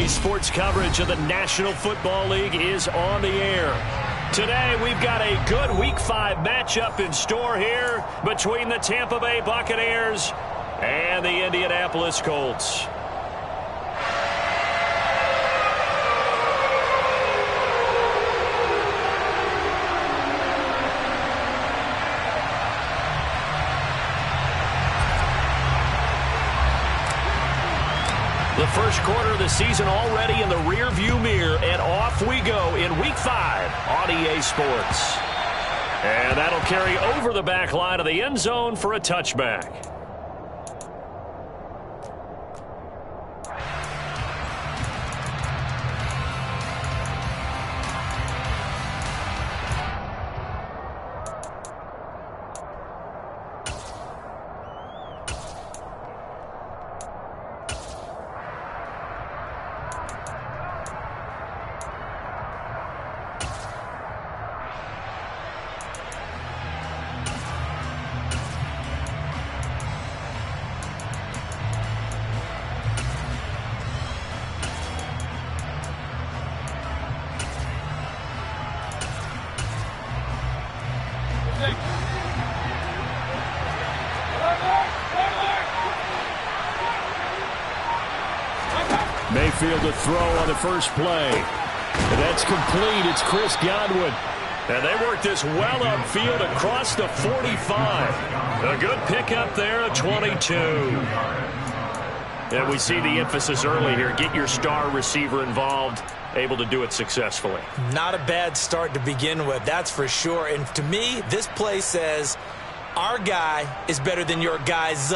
NBC Sports coverage of the National Football League is on the air. Today, we've got a good Week 5 matchup in store here between the Tampa Bay Buccaneers and the Indianapolis Colts. The first quarter of the season already in the rear-view mirror, and off we go in Week 5 on EA Sports. And that'll carry over the back line of the end zone for a touchback. Mayfield to throw on the first play. And that's complete. It's Chris Godwin. And they work this well upfield across the 45. A good pickup there at 22. And we see the emphasis early here. Get your star receiver involved. Able to do it successfully. Not a bad start to begin with, that's for sure. And to me, this play says our guy is better than your guy's.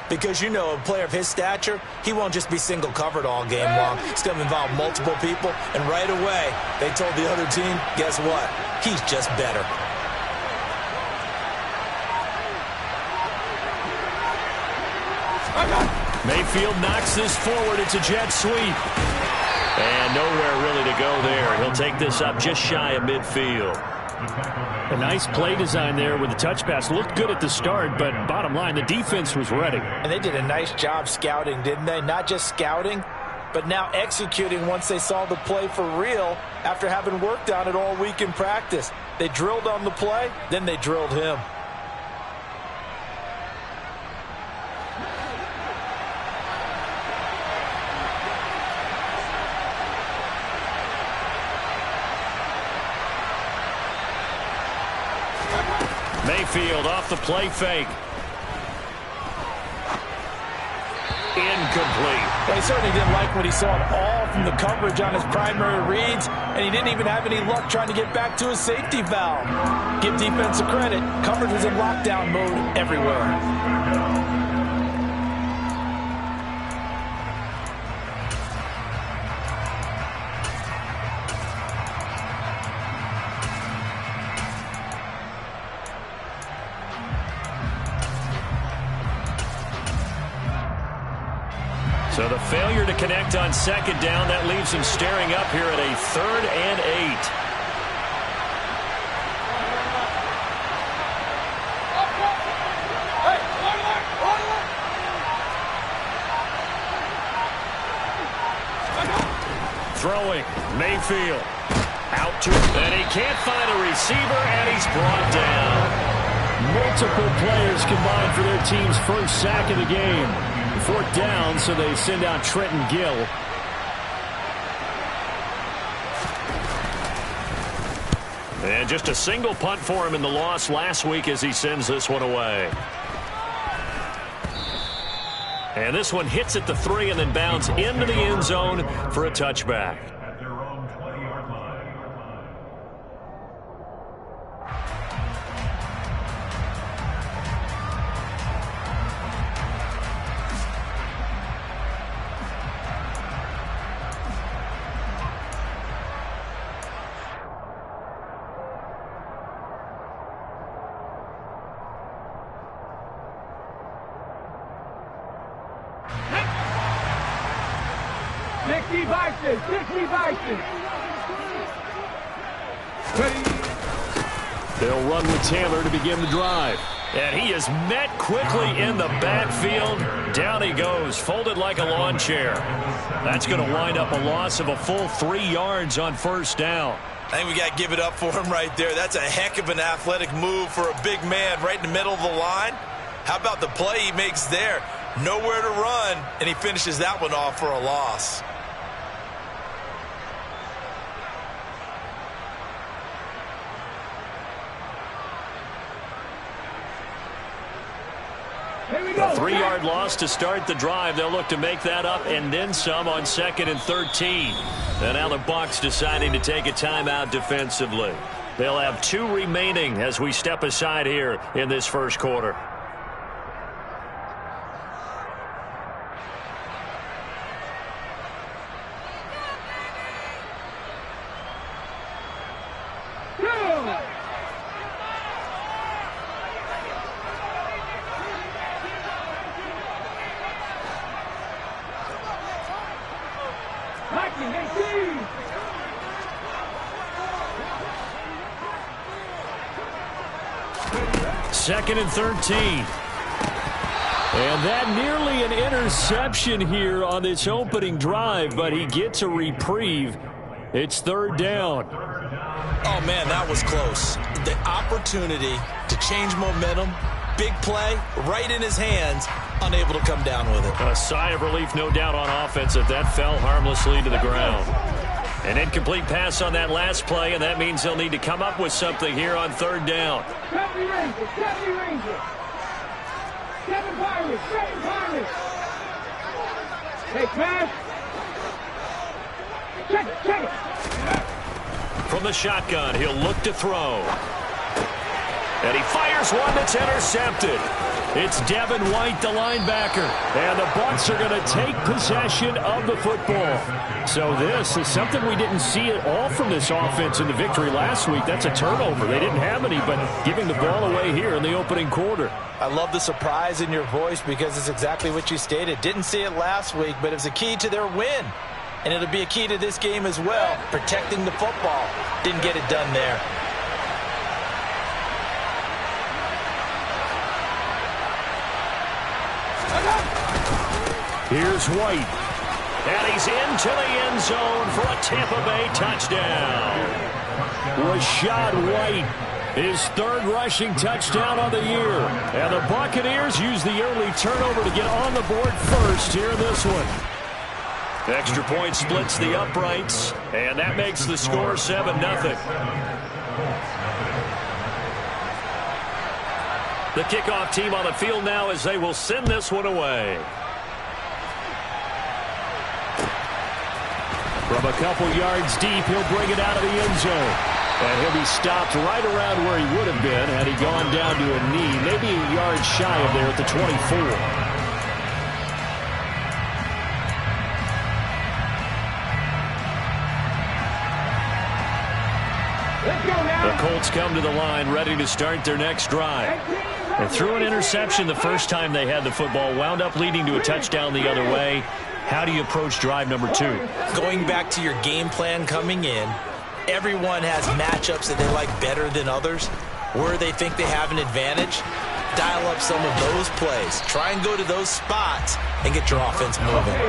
Because, you know, a player of his stature, he won't just be single covered all game long. It's going to involve multiple people. And right away, they told the other team, guess what? He's just better. Mayfield knocks this forward. It's a jet sweep. And nowhere really to go there. He'll take this up just shy of midfield. A nice play design there with the touch pass. Looked good at the start, but bottom line, the defense was ready. And they did a nice job scouting, didn't they? Not just scouting, but now executing once they saw the play for real after having worked on it all week in practice. They drilled on the play, then they drilled him. Mayfield off the play fake. Incomplete. Well, he certainly didn't like what he saw at all from the coverage on his primary reads, and he didn't even have any luck trying to get back to his safety valve. Give defense a credit. Coverage was in lockdown mode everywhere. So the failure to connect on second down, that leaves him staring up here at a 3rd and 8. Throwing, Mayfield. Out to him, and he can't find a receiver, and he's brought down. Multiple players combined for their team's first sack of the game. 4th down, so they send out Trenton Gill. And just a single punt for him in the loss last week as he sends this one away. And this one hits at the 3 and then bounds into the end zone for a touchback. They'll run with Taylor to begin the drive. And he is met quickly in the backfield. Down he goes, folded like a lawn chair. That's going to wind up a loss of a full 3 yards on first down. I think we got to give it up for him right there. That's a heck of an athletic move for a big man right in the middle of the line. How about the play he makes there? Nowhere to run, and he finishes that one off for a loss. A 3-yard loss to start the drive. They'll look to make that up and then some on 2nd and 13. And now the Bucs deciding to take a timeout defensively. They'll have 2 remaining as we step aside here in this first quarter. Second and 13. And that nearly an interception here on this opening drive, but he gets a reprieve. It's 3rd down. Oh, man, that was close. The opportunity to change momentum, big play, right in his hands, unable to come down with it. A sigh of relief, no doubt, on offense if that fell harmlessly to the ground. An incomplete pass on that last play, and that means they'll need to come up with something here on 3rd down. 7 Rangers. 7 Pirates. Hey, pass. Check it. From the shotgun, he'll look to throw. And he fires one that's intercepted. It's Devin White, the linebacker. And the Bucs are going to take possession of the football. So this is something we didn't see at all from this offense in the victory last week. That's a turnover. They didn't have any, but giving the ball away here in the opening quarter. I love the surprise in your voice because it's exactly what you stated. Didn't see it last week, but it was a key to their win. And it'll be a key to this game as well, protecting the football. Didn't get it done there. Here's White. And he's into the end zone for a Tampa Bay touchdown. Rashad White, his 3rd rushing touchdown of the year. And the Buccaneers use the early turnover to get on the board first here in this one. Extra point splits the uprights, and that makes the score 7-0. The kickoff team on the field now as they will send this one away. From a couple yards deep, he'll bring it out of the end zone. And he'll be stopped right around where he would have been had he gone down to a knee, maybe a yard shy of there at the 24. The Colts come to the line ready to start their next drive. They threw an interception the first time they had the football, wound up leading to a touchdown the other way. How do you approach drive number 2? Going back to your game plan coming in, everyone has matchups that they like better than others. Where they think they have an advantage, dial up some of those plays. Try and go to those spots and get your offense moving.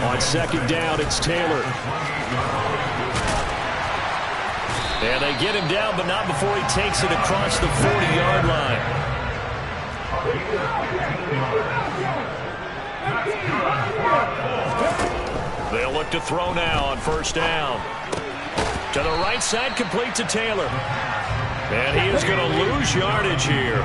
On 2nd down, it's Taylor. And they get him down, but not before he takes it across the 40-yard line. They'll look to throw now on 1st down. To the right side, complete to Taylor. And he is going to lose yardage here.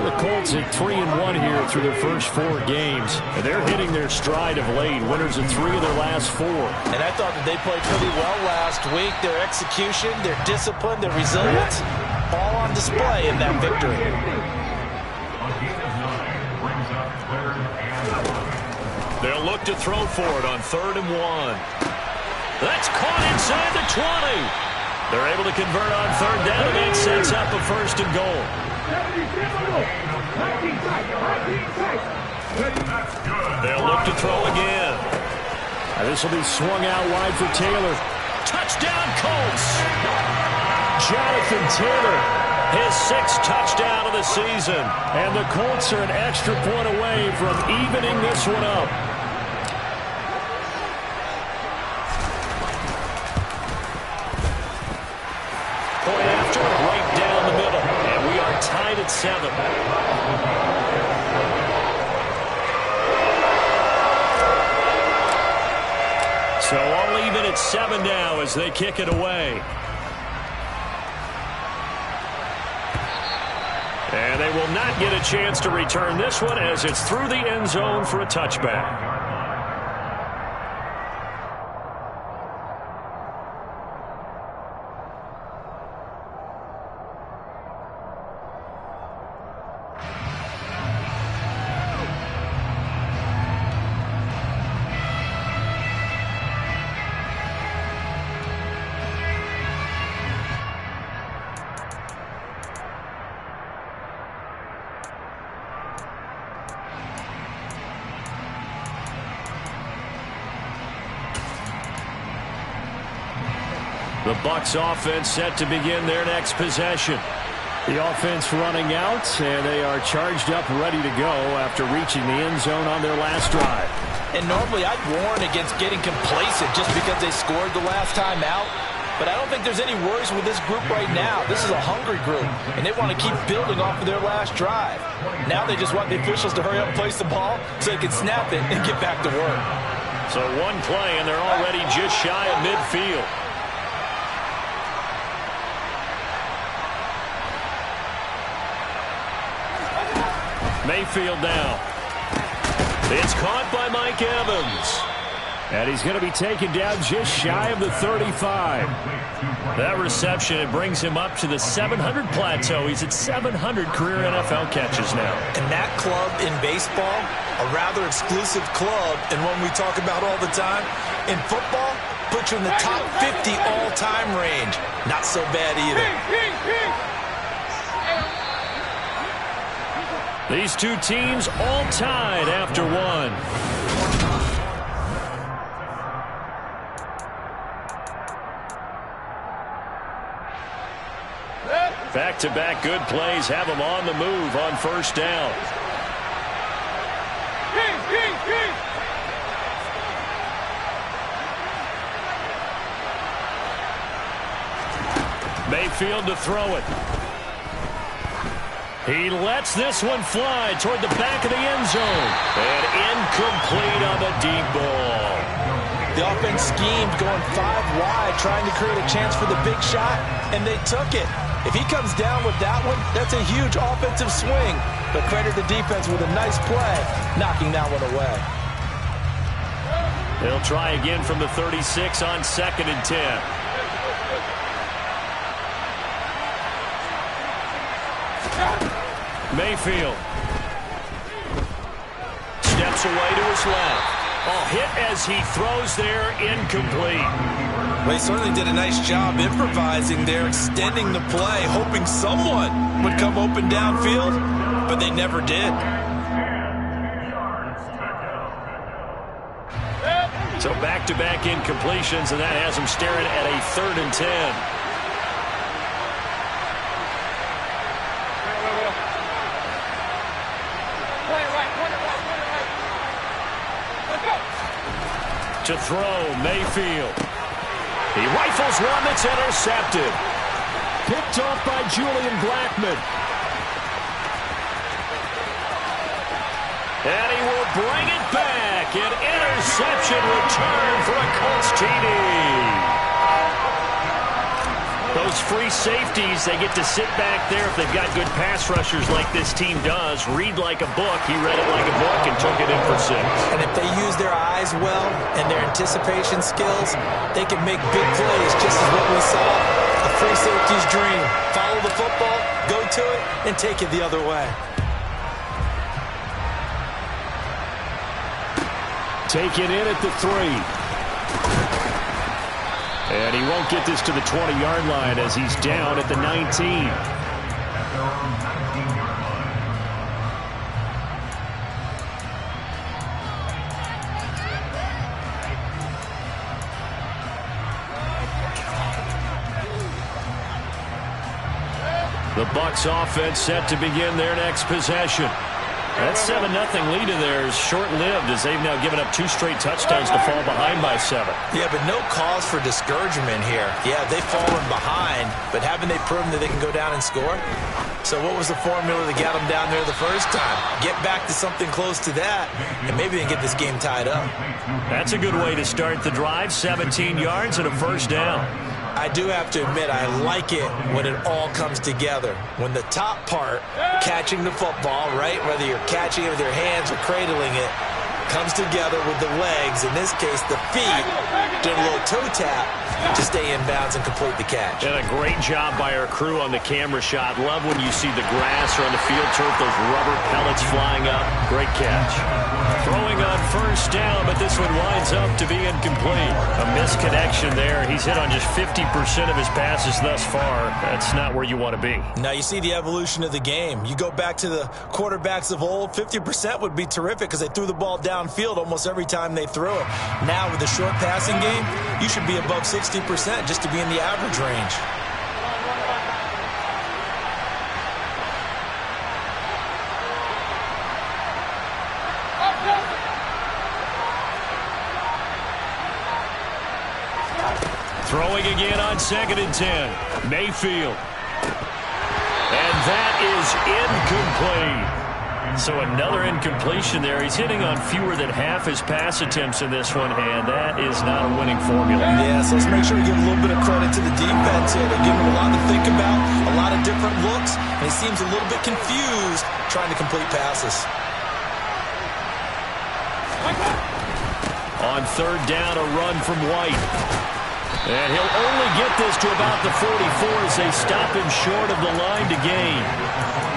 The Colts at 3-1 here through their first 4 games. And they're hitting their stride of late. Winners of 3 of their last 4. And I thought that they played pretty well last week. Their execution, their discipline, their resilience, all on display in that victory. They'll look to throw for it on 3rd and 1. That's caught inside the 20. They're able to convert on 3rd down, and it sets up a 1st and goal. They'll look to throw again. And this will be swung out wide for Taylor. Touchdown, Colts. Jonathan Taylor, His 6th touchdown of the season. and the Colts are an extra point away from evening this one up. Point after, right down the middle. And we are tied at 7. So all even at 7 now as they kick it away. And they will not get a chance to return this one as it's through the end zone for a touchback. The Bucs offense set to begin their next possession. The offense running out, and they are charged up, ready to go after reaching the end zone on their last drive. And normally I'd warn against getting complacent just because they scored the last time out. But I don't think there's any worries with this group right now. This is a hungry group, and they want to keep building off of their last drive. Now they just want the officials to hurry up and place the ball so they can snap it and get back to work. So one play, and they're already just shy of midfield. Mayfield now. It's caught by Mike Evans. And he's going to be taken down just shy of the 35. That reception, it brings him up to the 700 plateau. He's at 700 career NFL catches now. And that club in baseball, a rather exclusive club, and one we talk about all the time. In football, puts you in the top 50 all-time range. Not so bad either. These two teams all tied after one. Back-to-back good plays have them on the move on first down. Mayfield to throw it. He lets this one fly toward the back of the end zone. And incomplete on the deep ball. The offense schemed going 5 wide, trying to create a chance for the big shot, and they took it. If he comes down with that one, that's a huge offensive swing. But credit the defense with a nice play, knocking that one away. They'll try again from the 36 on 2nd and 10. Mayfield steps away to his left. Oh, hit as he throws there, incomplete. Well, he certainly did a nice job improvising there, extending the play, hoping someone would come open downfield, but they never did. So back-to-back incompletions, and that has him staring at a 3rd and 10. To throw, Mayfield. He rifles one that's intercepted. Picked off by Julian Blackmon. And he will bring it back. An interception return for a Colts TD. Those free safeties, they get to sit back there if they've got good pass rushers like this team does. Read like a book. He read it like a book and took it in for 6. And if they use their eyes well and their anticipation skills, they can make big plays, just as what we saw. A free safety's dream. Follow the football, go to it, and take it the other way. Take it in at the 3. And he won't get this to the 20-yard line as he's down at the 19. The Bucs offense set to begin their next possession. That 7-0 lead in there is short-lived as they've now given up 2 straight touchdowns to fall behind by 7. Yeah, but no cause for discouragement here. Yeah, they've fallen behind, but haven't they proven that they can go down and score? So what was the formula that got them down there the first time? Get back to something close to that, and maybe they can get this game tied up. That's a good way to start the drive. 17 yards and a first down. I do have to admit, I like it when it all comes together. When the top part, catching the football, right, whether you're catching it with your hands or cradling it, comes together with the legs, in this case the feet, doing a little toe tap to stay in bounds and complete the catch. And a great job by our crew on the camera shot. Love when you see the grass or on the field turf, those rubber pellets flying up. Great catch. Throwing on first down, but this one winds up to be incomplete. A misconnection there. He's hit on just 50% of his passes thus far. That's not where you want to be. Now you see the evolution of the game. You go back to the quarterbacks of old, 50% would be terrific because they threw the ball downfield almost every time they threw it. Now with the short passing game, you should be above 60% just to be in the average range. Throwing again on 2nd and 10. Mayfield. And that is incomplete. So another incompletion there. He's hitting on fewer than half his pass attempts in this one, and that is not a winning formula. Yeah, so let's make sure we give a little bit of credit to the defense here. They're giving him a lot to think about, a lot of different looks, and he seems a little bit confused trying to complete passes. On 3rd down, a run from White. And he'll only get this to about the 44 as they stop him short of the line to gain.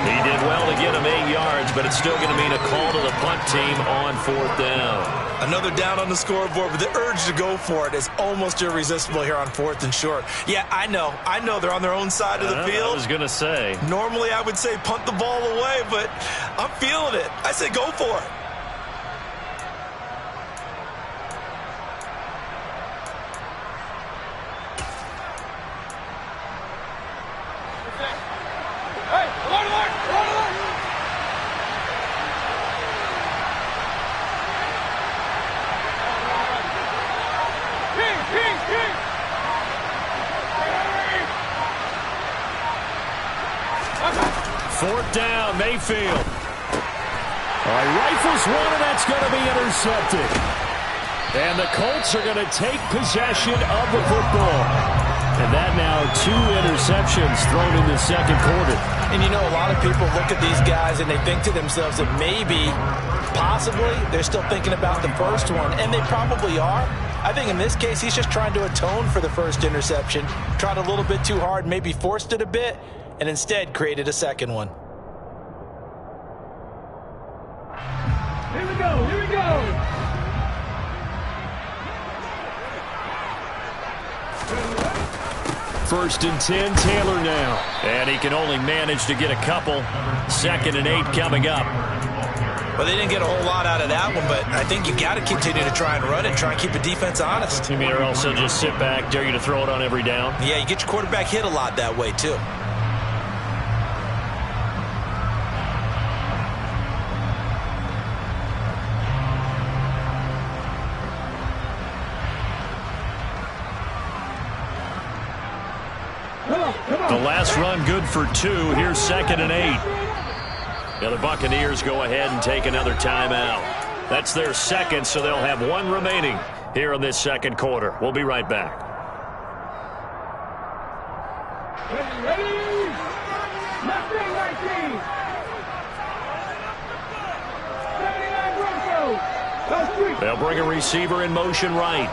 He did well to get him 8 yards, but it's still going to mean a call to the punt team on 4th down. Another down on the scoreboard, but the urge to go for it is almost irresistible here on 4th and short. Yeah, I know they're on their own side of the field. I was going to say. Normally I would say punt the ball away, but I'm feeling it. I say go for it. Down, Mayfield. Rifles one, and that's going to be intercepted. And the Colts are going to take possession of the football. And that now 2 interceptions thrown in the 2nd quarter. And you know, a lot of people look at these guys and they think to themselves that maybe, possibly, they're still thinking about the first one. And they probably are. I think in this case, he's just trying to atone for the first interception. Tried a little bit too hard, maybe forced it a bit, and instead created a second one. Here we go, here we go. First and 10, Taylor now. And he can only manage to get a couple. 2nd and 8 coming up. Well, they didn't get a whole lot out of that one, but I think you got to continue to try and run it, try and keep the defense honest. You mean, or else they'll just sit back, dare you to throw it on every down? Yeah, you get your quarterback hit a lot that way, too. The last run good for 2. Here's 2nd and 8. Now the Buccaneers go ahead and take another timeout. That's their 2nd, so they'll have 1 remaining here in this 2nd quarter. We'll be right back. Ready? Left wing, right wing. 79 Broncos. They'll bring a receiver in motion right.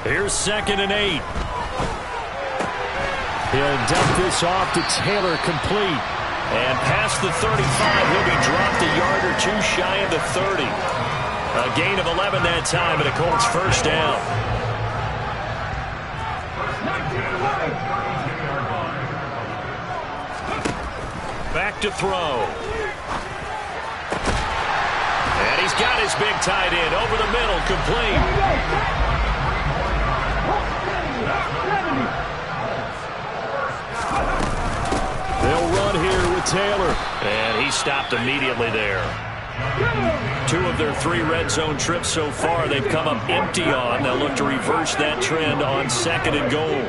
Here's 2nd and 8. He'll dump this off to Taylor, complete. And past the 35, he'll be dropped a yard or 2 shy of the 30. A gain of 11 that time, and a Colts first down. Back to throw. And he's got his big tight end over the middle, complete. on here with Taylor. And he stopped immediately there. 2 of their 3 red zone trips so far they've come up empty on. They'll look to reverse that trend on 2nd and goal.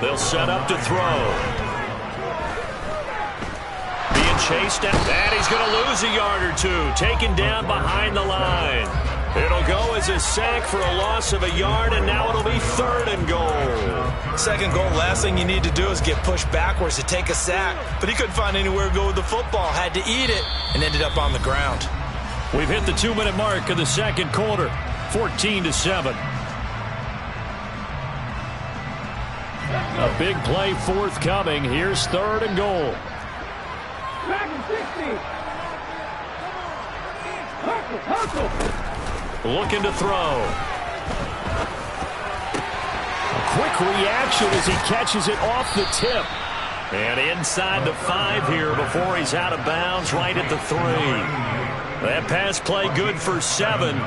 They'll set up to throw. Being chased at that. He's going to lose a yard or 2. Taken down behind the line. It'll go as a sack for a loss of a yard, and now it'll be 3rd and goal. 2nd goal, last thing you need to do is get pushed backwards to take a sack. But he couldn't find anywhere to go with the football. Had to eat it and ended up on the ground. We've hit the 2-minute mark of the 2nd quarter. 14-7. A big play forthcoming. Here's 3rd and goal. Back and 60. Hustle. Looking to throw. A quick reaction as he catches it off the tip. And inside the 5 here before he's out of bounds right at the 3. That pass play good for 7,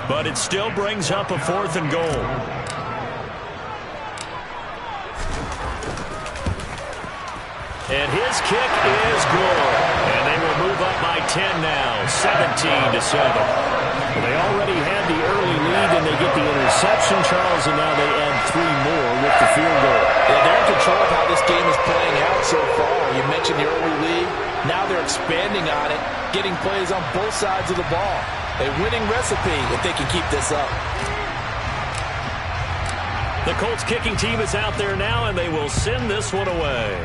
but it still brings up a 4th and goal. And his kick is good. And they will move up by 10 now, 17-7. Well, they already had the early lead, and they get the interception, Charles, and now they add 3 more with the field goal. Yeah, they're in control of how this game is playing out so far. You mentioned the early lead. Now they're expanding on it, getting plays on both sides of the ball. A winning recipe if they can keep this up. The Colts kicking team is out there now, and they will send this one away.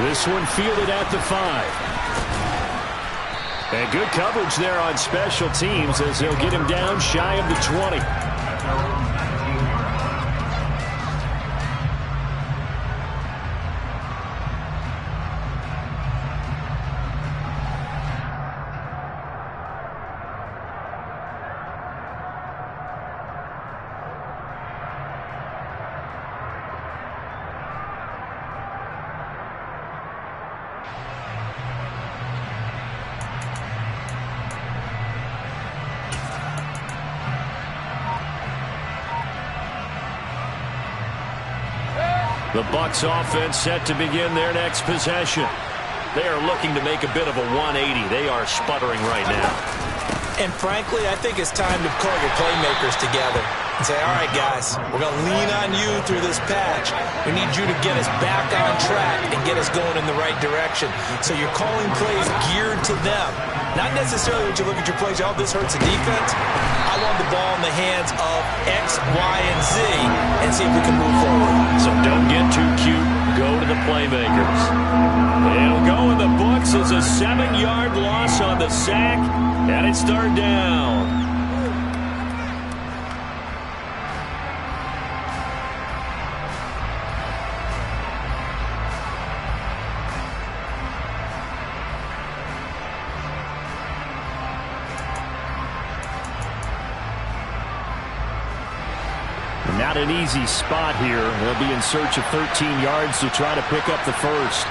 This one fielded at the 5. And good coverage there on special teams as they'll get him down shy of the 20. The Bucs offense set to begin their next possession. They are looking to make a bit of a 180. They are sputtering right now. And frankly, I think it's time to call your playmakers together and say, all right, guys, we're going to lean on you through this patch. We need you to get us back on track and get us going in the right direction. So you're calling plays geared to them. Not necessarily when you look at your plays, oh, this hurts the defense. I want the ball in the hands of X, Y, and Z and see if we can move forward. So don't get too cute. Go to the playmakers. They'll go in the books as a 7-yard loss on the sack, and it's 3rd down. Not an easy spot here. They'll be in search of 13 yards to try to pick up the 1st.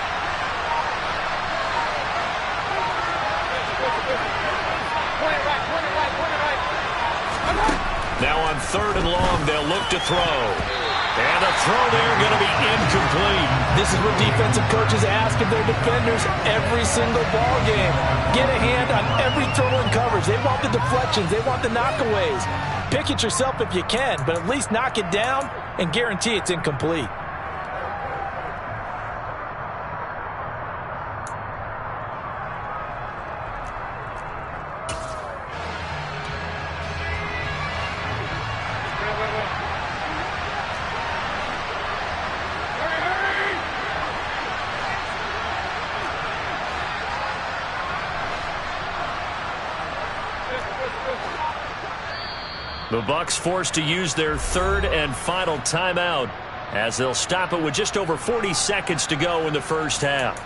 Now on 3rd and long, they'll look to throw. And the throw there going to be incomplete. This is what defensive coaches ask of their defenders every single ball game. Get a hand on every throw in coverage. They want the deflections. They want the knockaways. Pick it yourself if you can, but at least knock it down and guarantee it's incomplete. The Bucs forced to use their 3rd and final timeout as they'll stop it with just over 40 seconds to go in the first half.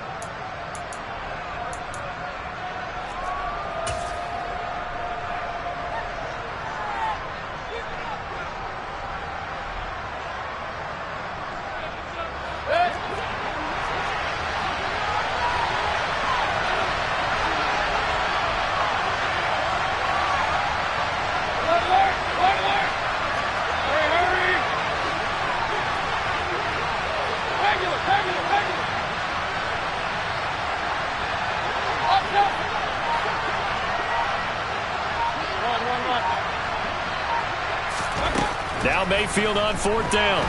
Mayfield on 4th down.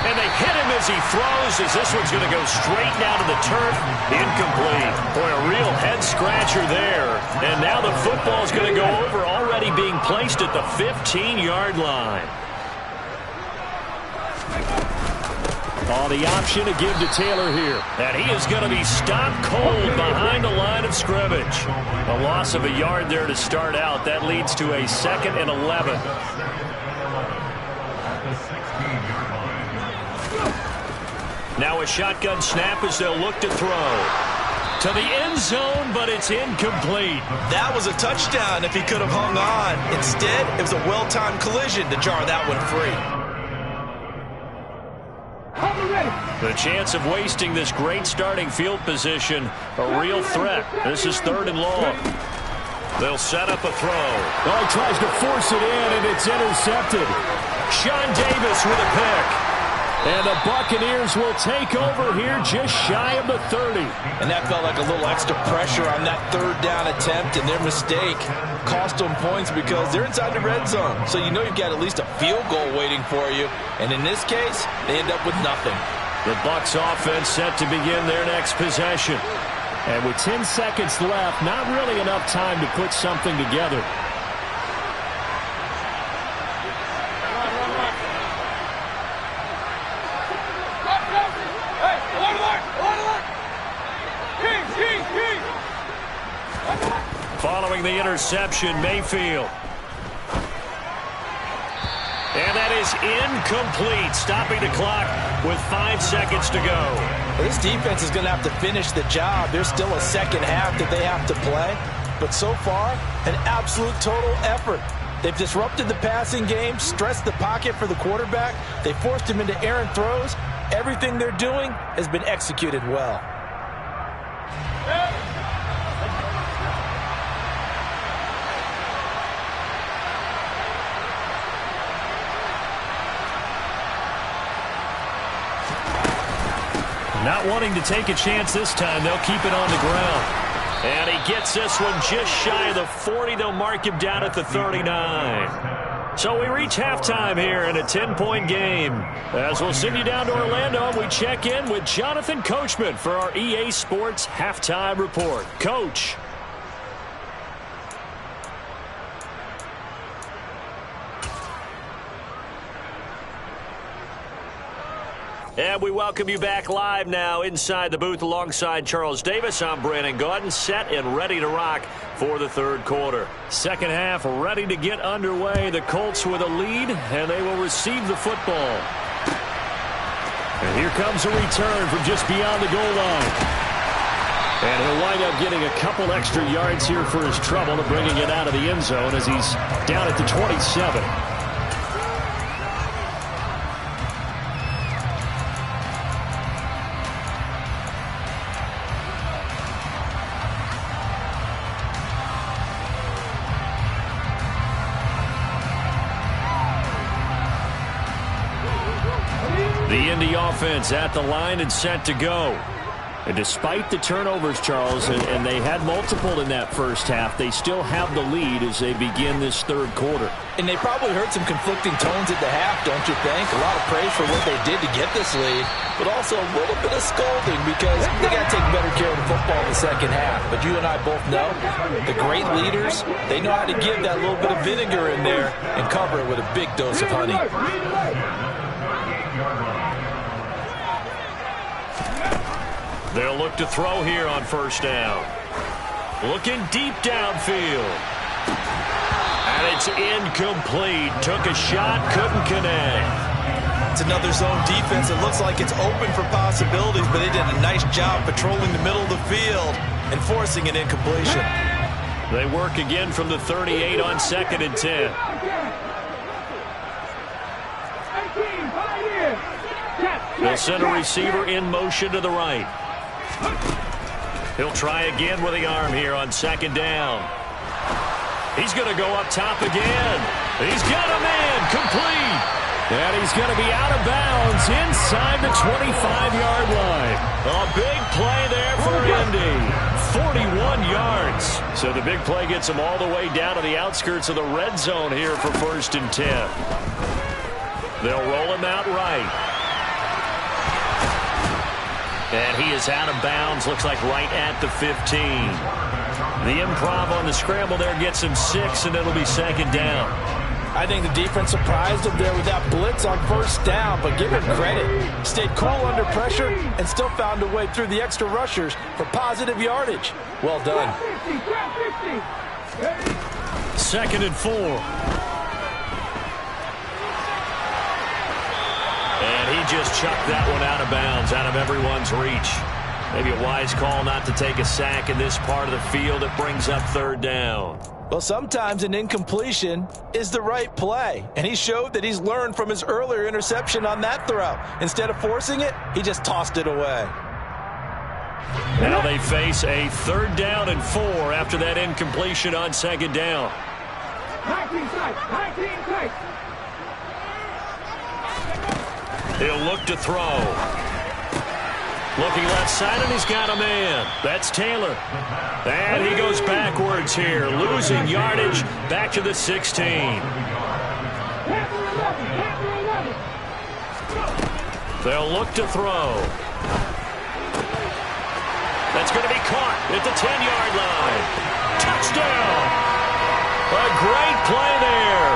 And they hit him as he throws, as this one's going to go straight down to the turf. Incomplete. Boy, a real head-scratcher there. And now the football's going to go over, already being placed at the 15-yard line. Oh, the option to give to Taylor here. And he is going to be stopped cold behind the line of scrimmage. A loss of a yard there to start out. That leads to a 2nd and 11. Now a shotgun snap as they'll look to throw. To the end zone, but it's incomplete. That was a touchdown if he could have hung on. Instead, it was a well-timed collision to jar that one free. The chance of wasting this great starting field position, a real threat. This is 3rd and long. They'll set up a throw. Oh, he tries to force it in, and it's intercepted. Sean Davis with a pick. And the Buccaneers will take over here just shy of the 30. And that felt like a little extra pressure on that 3rd down attempt, and their mistake cost them points because they're inside the red zone. So you know you've got at least a field goal waiting for you. And in this case, they end up with nothing. The Bucs offense set to begin their next possession. And with 10 seconds left, not really enough time to put something together. Following the interception, Mayfield. And that is incomplete, stopping the clock with 5 seconds to go. This defense is going to have to finish the job. There's still a second half that they have to play. But so far, an absolute total effort. They've disrupted the passing game, stressed the pocket for the quarterback. They forced him into errant throws. Everything they're doing has been executed well. Not wanting to take a chance this time, they'll keep it on the ground. And he gets this one just shy of the 40. They'll mark him down at the 39. So we reach halftime here in a 10-point game. As we'll send you down to Orlando, we check in with Jonathan Coachman for our EA Sports Halftime Report. Coach. And we welcome you back live now inside the booth alongside Charles Davis. I'm Brandon Gaudin, set and ready to rock for the 3rd quarter. Second half ready to get underway. The Colts with a lead, and they will receive the football. And here comes a return from just beyond the goal line. And he'll wind up getting a couple extra yards here for his trouble and bringing it out of the end zone as he's down at the 27. The Indy offense at the line and set to go. And despite the turnovers, Charles, and they had multiple in that first half, they still have the lead as they begin this 3rd quarter. And they probably heard some conflicting tones at the half, don't you think? A lot of praise for what they did to get this lead, but also a little bit of scolding because they got to take better care of the football in the second half. But you and I both know the great leaders, they know how to give that little bit of vinegar in there and cover it with a big dose of honey. They'll look to throw here on 1st down. Looking deep downfield. And it's incomplete. Took a shot, couldn't connect. It's another zone defense. It looks like it's open for possibilities, but they did a nice job patrolling the middle of the field and forcing an incompletion. They work again from the 38 on 2nd and 10. They'll send a receiver in motion to the right. He'll try again with the arm here on 2nd down. He's going to go up top again. He's got a man complete. And he's going to be out of bounds inside the 25-yard line. A big play there for Indy. 41 yards. So the big play gets him all the way down to the outskirts of the red zone here for 1st and 10. They'll roll him out right. And he is out of bounds, looks like right at the 15. The improv on the scramble there gets him 6, and it'll be second down. I think the defense surprised him there with that blitz on first down, but give him credit. Stayed cool under pressure and still found a way through the extra rushers for positive yardage. Well done. 2nd and 4. And he just chucked that one out of bounds, out of everyone's reach. Maybe a wise call not to take a sack in this part of the field. It brings up 3rd down. Well, sometimes an incompletion is the right play, and he showed that he's learned from his earlier interception on that throw. Instead of forcing it, he just tossed it away. Now they face a 3rd down and 4 after that incompletion on 2nd down. He'll look to throw. Looking left side, and he's got a man. That's Taylor. And he goes backwards here, losing yardage back to the 16. They'll look to throw. That's going to be caught at the 10-yard line. Touchdown! A great play there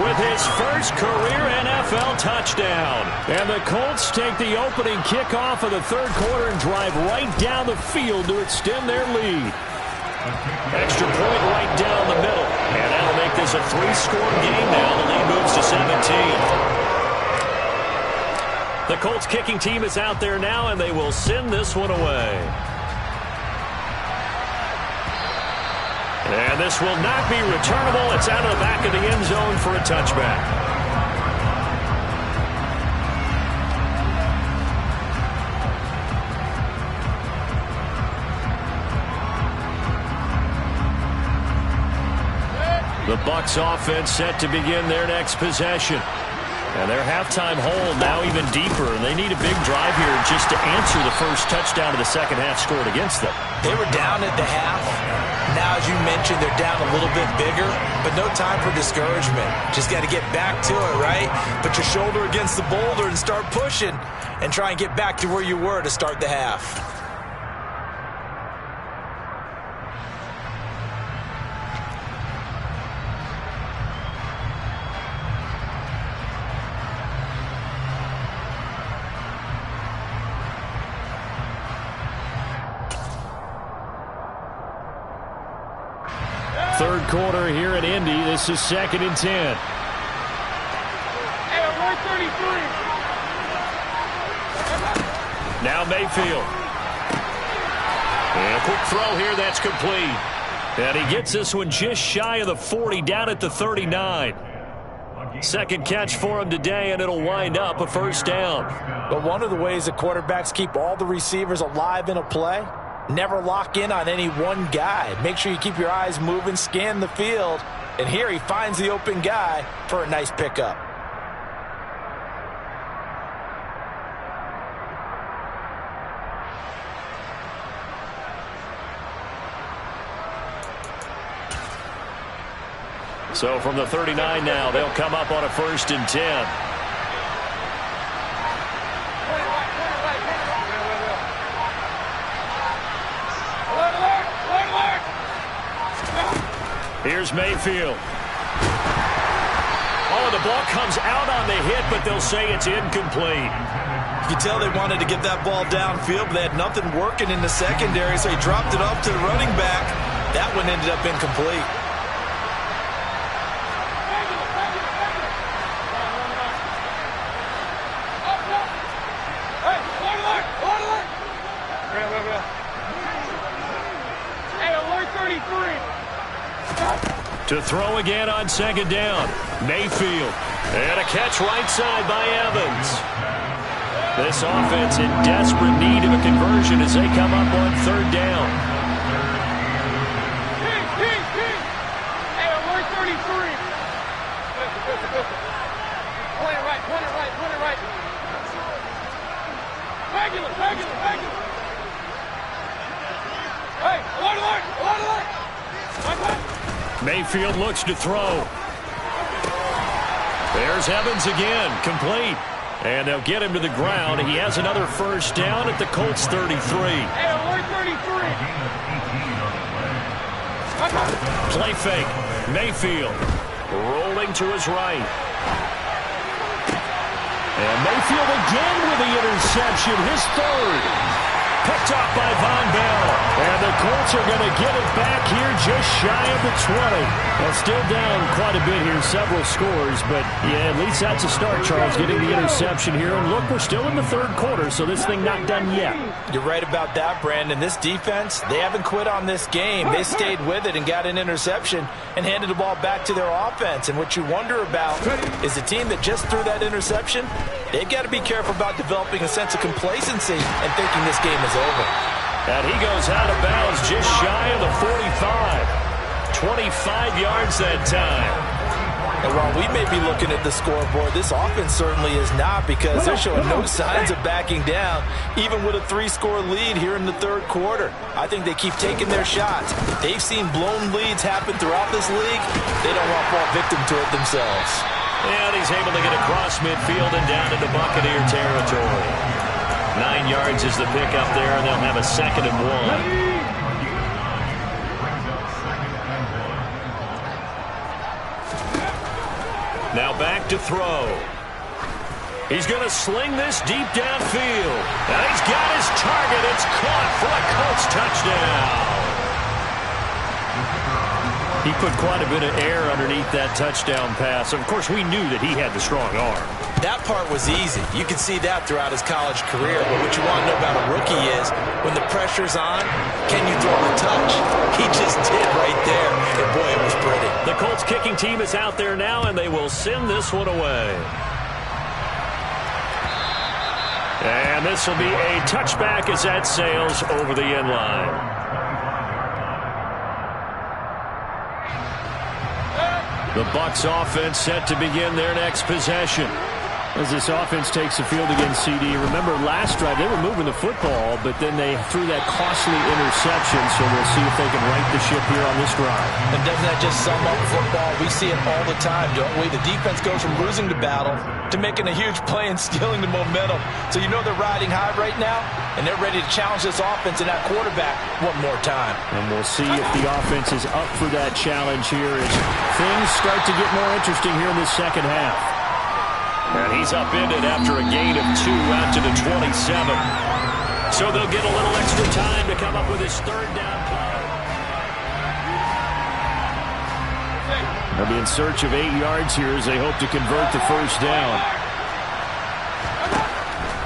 with his first career NFL touchdown. And the Colts take the opening kickoff of the 3rd quarter and drive right down the field to extend their lead. Extra point right down the middle. And that'll make this a 3-score game now. The lead moves to 17. The Colts kicking team is out there now, and they will send this one away. And this will not be returnable. It's out of the back of the end zone for a touchback. The Bucs offense set to begin their next possession. And their halftime hole now even deeper. And they need a big drive here just to answer the first touchdown of the second half scored against them. They were down at the half. Now, as you mentioned, they're down a little bit bigger, but no time for discouragement. Just got to get back to it, right? Put your shoulder against the boulder and start pushing and try and get back to where you were to start the half. Third quarter here in Indy. This is 2nd and 10. Hey, 133. Now Mayfield. And a quick throw here. That's complete. And he gets this one just shy of the 40, down at the 39. Second catch for him today, and it'll wind up a 1st down. But one of the ways that quarterbacks keep all the receivers alive in a play, never lock in on any one guy. Make sure you keep your eyes moving, scan the field. And here he finds the open guy for a nice pickup. So from the 39 now, they'll come up on a 1st and 10. Here's Mayfield. Oh, the ball comes out on the hit, but they'll say it's incomplete. You can tell they wanted to get that ball downfield, but they had nothing working in the secondary, so he dropped it off to the running back. That one ended up incomplete. To throw again on 2nd down. Mayfield. And a catch right side by Evans. This offense in desperate need of a conversion as they come up on 3rd down. Hey, alert 33. Point it right. Regular. Hey, alert. Mayfield looks to throw. There's Evans again, complete. And they'll get him to the ground. He has another first down at the Colts 33. Hey, alert 33. Play fake. Mayfield rolling to his right. And Mayfield again with the interception, his third. Picked off by Von Bell. And the Colts are going to get it back here just shy of the 20. Well, still down quite a bit here, several scores. But, yeah, at least that's a start, Charles, getting the interception here. And, look, we're still in the third quarter, so this thing not done yet. You're right about that, Brandon. This defense, they haven't quit on this game. They stayed with it and got an interception and handed the ball back to their offense. And what you wonder about is the team that just threw that interception, they've got to be careful about developing a sense of complacency and thinking this game is over. And he goes out of bounds just shy of the 45. 25 yards that time. And while we may be looking at the scoreboard, this offense certainly is not, because they're showing no signs of backing down, even with a 3-score lead here in the third quarter. I think they keep taking their shots. They've seen blown leads happen throughout this league. They don't want to fall victim to it themselves. And he's able to get across midfield and down into Buccaneer territory. 9 yards is the pickup there, and they'll have a 2nd and 1. Now back to throw. He's going to sling this deep downfield. And he's got his target. It's caught for a Colts touchdown. He put quite a bit of air underneath that touchdown pass. Of course, we knew that he had the strong arm. That part was easy. You can see that throughout his college career. But what you want to know about a rookie is, when the pressure's on, can you throw a touch? He just did right there. And boy, it was pretty. The Colts kicking team is out there now, and they will send this one away. And this will be a touchback as that sails over the end line. The Bucs offense set to begin their next possession. As this offense takes the field against CD. Remember, last drive, they were moving the football, but then they threw that costly interception, so we'll see if they can right the ship here on this drive. And doesn't that just sum up football? We see it all the time, don't we? The defense goes from losing the battle to making a huge play and stealing the momentum. So you know they're riding high right now, and they're ready to challenge this offense and that quarterback one more time. And we'll see if the offense is up for that challenge here as things start to get more interesting here in the second half. And he's upended after a gain of 2 out to the 27. So they'll get a little extra time to come up with his third down play. They'll be in search of 8 yards here as they hope to convert the first down.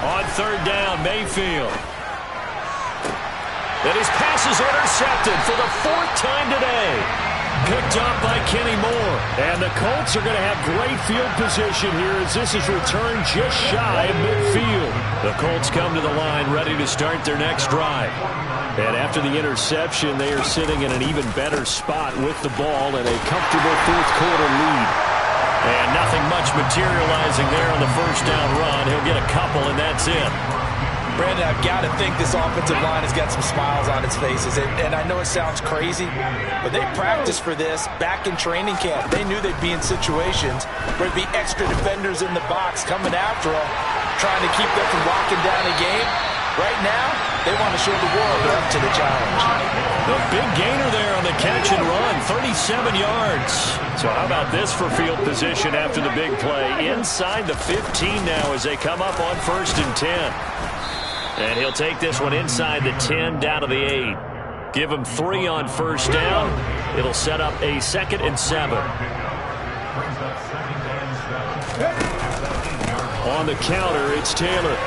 On third down, Mayfield. And his pass is intercepted for the 4th time today. Picked up by Kenny Moore. And the Colts are going to have great field position here as this is returned just shy of midfield. The Colts come to the line ready to start their next drive. And after the interception, they are sitting in an even better spot with the ball and a comfortable 4th quarter lead. And nothing much materializing there on the first down run. He'll get a couple, and that's it. Brandon, I've got to think this offensive line has got some smiles on its faces. And I know it sounds crazy, but they practiced for this back in training camp. They knew they'd be in situations where there'd be extra defenders in the box coming after them, trying to keep them from locking down a game. Right now, they want to show the world they're up to the challenge. The big gainer there on the catch and run, 37 yards. So how about this for field position after the big play? Inside the 15 now as they come up on 1st and 10. And he'll take this one inside the 10 down to the 8. Give him 3 on first down. It'll set up a 2nd and 7. On the counter, it's Taylor.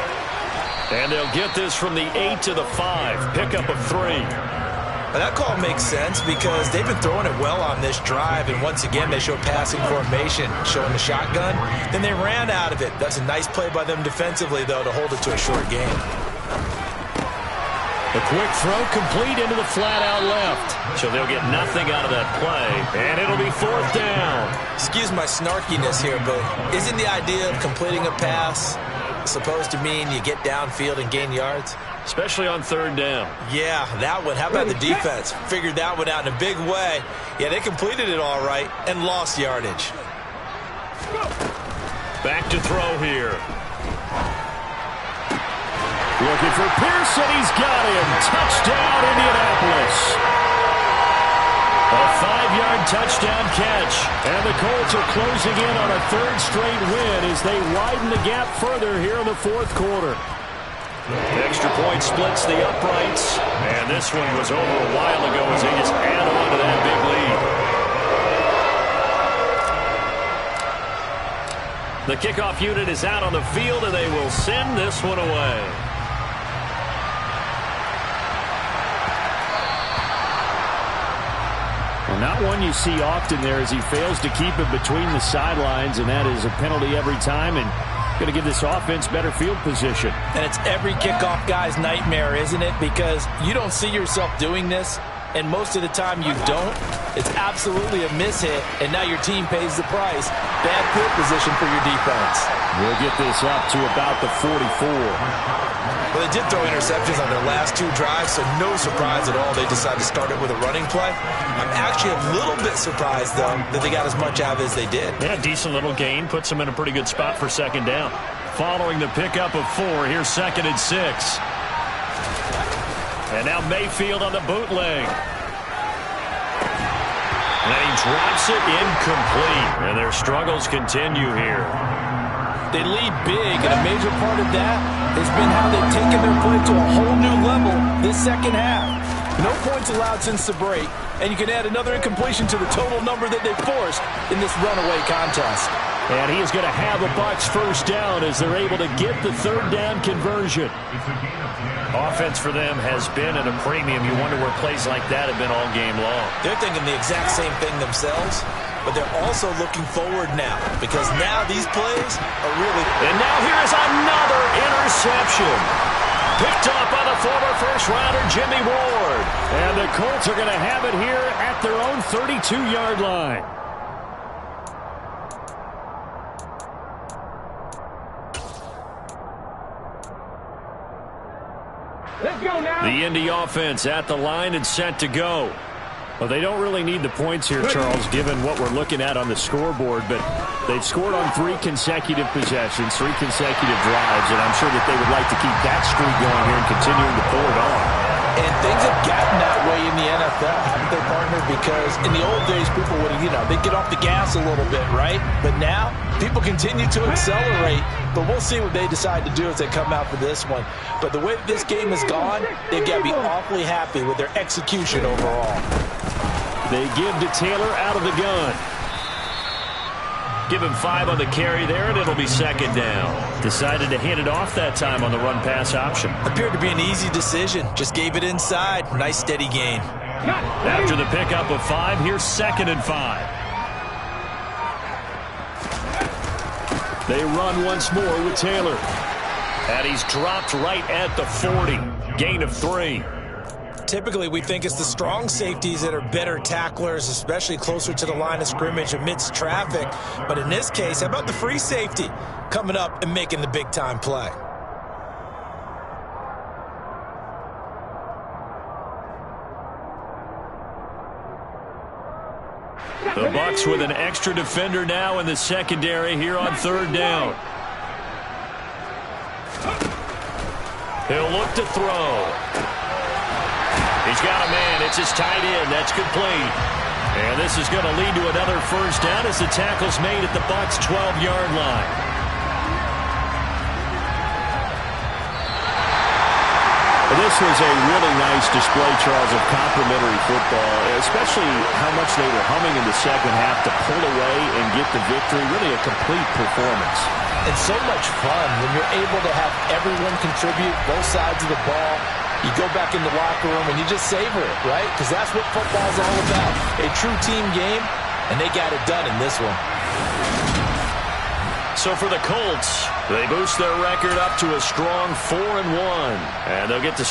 And they'll get this from the 8 to the 5. Pickup of 3. Now that call makes sense because they've been throwing it well on this drive, and once again they show passing formation, showing the shotgun. Then they ran out of it. That's a nice play by them defensively, though, to hold it to a short game. A quick throw complete into the flat out left. So they'll get nothing out of that play, and it'll be 4th down. Excuse my snarkiness here, but isn't the idea of completing a pass supposed to mean you get downfield and gain yards? Especially on 3rd down. Yeah, that one. How about the defense? Figured that one out in a big way. Yeah, they completed it all right and lost yardage. Back to throw here. Looking for Pearson. He's got him. Touchdown, Indianapolis. A 5-yard touchdown catch. And the Colts are closing in on a third straight win as they widen the gap further here in the fourth quarter. Extra point splits the uprights. And this one was over a while ago as they just add on to that big lead. The kickoff unit is out on the field, and they will send this one away. Well, not one you see often there as he fails to keep it between the sidelines, and that is a penalty every time, and going to give this offense better field position. And it's every kickoff guy's nightmare, isn't it? Because you don't see yourself doing this, and most of the time you don't. It's absolutely a mishit, and now your team pays the price. Bad field position for your defense. We'll get this up to about the 44. Well, they did throw interceptions on their last 2 drives, so no surprise at all they decided to start it with a running play. I'm actually a little bit surprised, though, that they got as much out of it as they did. Yeah, decent little gain. Puts them in a pretty good spot for second down. Following the pickup of 4, here's 2nd and 6. And now Mayfield on the bootleg. And he drops it incomplete. And their struggles continue here. They lead big, and a major part of that has been how they've taken their play to a whole new level this second half. No points allowed since the break, and you can add another incompletion to the total number that they forced in this runaway contest. And he is going to have a Bucs first down as they're able to get the third down conversion. Offense for them has been at a premium. You wonder where plays like that have been all game long. They're thinking the exact same thing themselves, but they're also looking forward now because now these plays are really... And now here is another interception. Picked up by the former first-rounder Jimmy Ward. And the Colts are going to have it here at their own 32-yard line. Let's go now. The Indy offense at the line and set to go. Well, they don't really need the points here, Charles, given what we're looking at on the scoreboard, but they've scored on 3 consecutive possessions, 3 consecutive drives, and I'm sure that they would like to keep that streak going here and continuing to pull it on. And things have gotten that way in the NFL, haven't they, partner? Because in the old days, people would, they'd get off the gas a little bit, right? But now, people continue to accelerate, but we'll see what they decide to do as they come out for this one. But the way this game has gone, they've got to be awfully happy with their execution overall. They give to Taylor out of the gun. Give him 5 on the carry there, and it'll be second down. Decided to hand it off that time on the run-pass option. Appeared to be an easy decision. Just gave it inside. Nice, steady gain. After the pickup of 5, here's 2nd and 5. They run once more with Taylor. And he's dropped right at the 40. Gain of 3. Typically, we think it's the strong safeties that are better tacklers, especially closer to the line of scrimmage amidst traffic. But in this case, how about the free safety coming up and making the big-time play? The Bucs with an extra defender now in the secondary here on 3rd down. He'll look to throw. He's got a man. It's his tight end. That's complete. And this is going to lead to another first down as the tackle's made at the Bucs' 12-yard line. This was a really nice display, Charles, of complimentary football, especially how much they were humming in the second half to pull away and get the victory. Really a complete performance. It's so much fun when you're able to have everyone contribute both sides of the ball. You go back in the locker room and you just savor it, right? Because that's what football's all about. A true team game, and they got it done in this one. So for the Colts, they boost their record up to a strong 4-1, and they'll get to